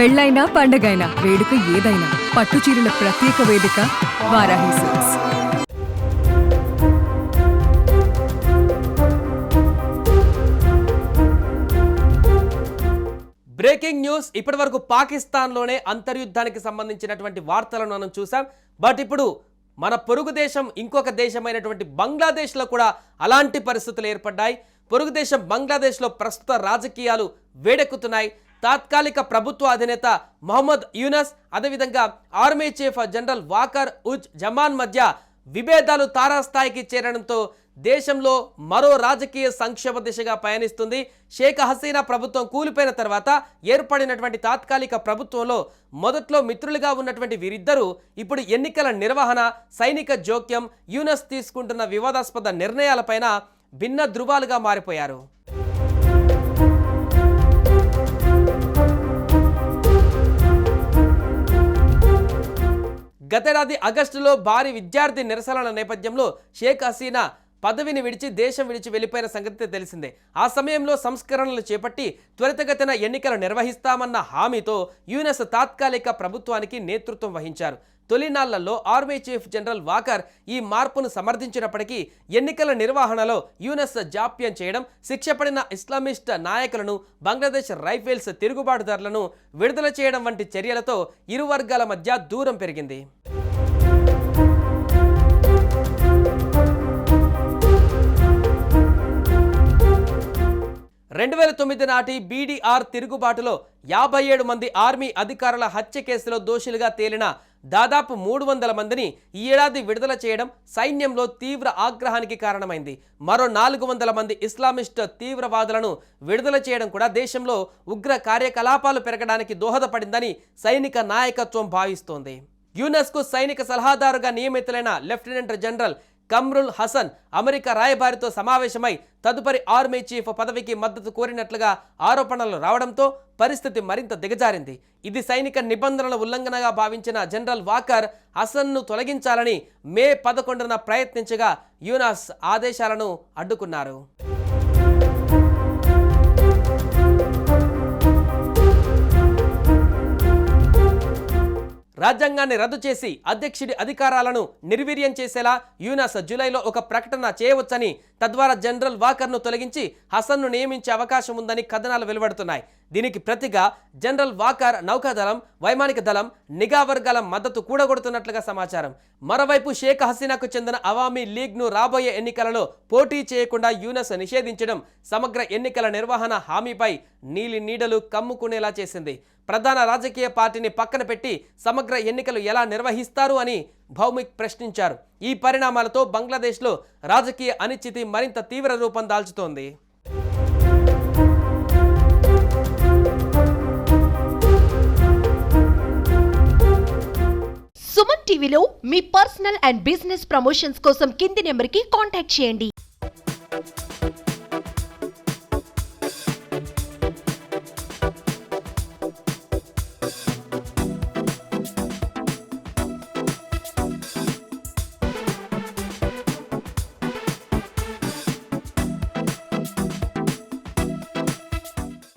పెళ్ళైనా పండగైనా వేడుక ఏదైనా పట్టు చీరల ప్రత్యేక వేదిక వారాహి సిల్క్స్. Breaking news. ఇప్పటి వరకు పాకిస్తాన్లోనే అంతర్యుద్ధానికి సంబంధించినటువంటి వార్తలను మనం చూసాం. బట్ ఇప్పుడు మన పొరుగు దేశం ఇంకొక దేశమైనటువంటి బంగ్లాదేశ్లో కూడా అలాంటి పరిస్థితులు ఏర్పడ్డాయి. పొరుగు దేశం బంగ్లాదేశ్లో ప్రస్తుత రాజకీయాలు వేడెక్కుతున్నాయి. తాత్కాలిక ప్రభుత్వ అధినేత మొహమ్మద్ యూనస్ అదేవిధంగా army chief general Waker uz Zaman మధ్య విభేదాలు తారాస్థాయికి చేరడంతో దేశంలో మరో రాజకీయ సంక్షోభ దిశగా పయనిస్తుంది. షేక్ హసీనా ప్రభుత్వం కూలిపోయిన తర్వాత ఏర్పడినటువంటి తాత్కాలిక ప్రభుత్వంలో మొదట్లో మిత్రులుగా ఉన్నటువంటి వీరిద్దరూ ఇప్పుడు ఎన్నికల నిర్వహణ, సైనిక జోక్యం, యూనస్ తీసుకుంటున్న వివాదాస్పద నిర్ణయాలపైన భిన్న ధృవాలుగా మారిపోయారు. గతేడాది ఆగస్టులో భారీ విద్యార్థి నిరసనల నేపథ్యంలో షేక్ హసీనా పదవిని విడిచి దేశం విడిచి వెళ్లిపోయిన సంగతి తెలిసిందే. ఆ సమయంలో సంస్కరణలు చేపట్టి త్వరితగతిన ఎన్నికలు నిర్వహిస్తామన్న హామీతో యూనస్ తాత్కాలిక ప్రభుత్వానికి నేతృత్వం వహించారు. తొలినాళ్లలో ఆర్మీ చీఫ్ జనరల్ వాకర్ ఈ మార్పును సమర్థించినప్పటికీ ఎన్నికల నిర్వహణలో యూనస్ జాప్యం చేయడం, శిక్షపడిన ఇస్లామిస్ట్ నాయకులను, బంగ్లాదేశ్ రైఫిల్స్ తిరుగుబాటుదారులను విడుదల చేయడం వంటి చర్యలతో ఇరు వర్గాల మధ్య దూరం పెరిగింది. 2009 నాటి బీడీఆర్ తిరుగుబాటులో 57 మంది ఆర్మీ అధికారుల హత్య కేసులో దోషులుగా తేలిన దాదాపు 300 మందిని ఈ ఏడాది విడుదల చేయడం సైన్యంలో తీవ్ర ఆగ్రహానికి కారణమైంది. మరో 400 మంది ఇస్లామిస్ట్ తీవ్రవాదులను విడుదల చేయడం కూడా దేశంలో ఉగ్ర కార్యకలాపాలు పెరగడానికి దోహదపడిందని సైనిక నాయకత్వం భావిస్తోంది. యూనస్కు సైనిక సలహాదారుగా నియమితులైన lieutenant general Kamrul Hasan America రాయబారితో సమావేశమై తదుపరి ఆర్మీ చీఫ్ పదవికి మద్దతు కోరినట్లుగా ఆరోపణలు రావడంతో పరిస్థితి మరింత దిగజారింది. ఇది సైనిక నిబంధనల ఉల్లంఘనగా భావించిన జనరల్ వాకర్ హసన్ను తొలగించాలని మే 11న ప్రయత్నించగా యూనస్ ఆదేశాలను అడ్డుకున్నారు. రాజ్యాంగాన్ని రద్దు చేసి అధ్యక్షుడి అధికారాలను నిర్వీర్యం చేసేలా యూనస్ జూలైలో ఒక ప్రకటన చేయవచ్చని, తద్వారా జనరల్ వాకర్ను తొలగించి హసన్ను నియమించే అవకాశం ఉందని కథనాలు వెలువడుతున్నాయి. దీనికి ప్రతిగా జనరల్ వాకర్ నౌకాదళం, వైమానిక దళం, నిఘా వర్గాల మద్దతు కూడగొడుతున్నట్లుగా సమాచారం. మరోవైపు షేక్ హసీనాకు చెందిన అవామీ లీగ్ను రాబోయే ఎన్నికలలో పోటీ చేయకుండా యూనస్ నిషేధించడం సమగ్ర ఎన్నికల నిర్వహణ హామీపై నీలి నీడలు కమ్ముకునేలా చేసింది. ప్రధాన రాజకీయ పార్టీని పక్కన పెట్టి సమగ్ర ఎన్నికలు ఎలా నిర్వహిస్తారు అని భౌమిక్ ప్రశ్నించారు. ఈ పరిణామాలతో బంగ్లాదేశ్లో రాజకీయ అనిశ్చితి మరింత తీవ్ర రూపం దాల్చుతోంది. సుమన్ టీవీలో మీ పర్సనల్ అండ్ బిజినెస్ ప్రమోషన్స్ కోసం కింది నెంబర్కి కాంటాక్ట్ చేయండి.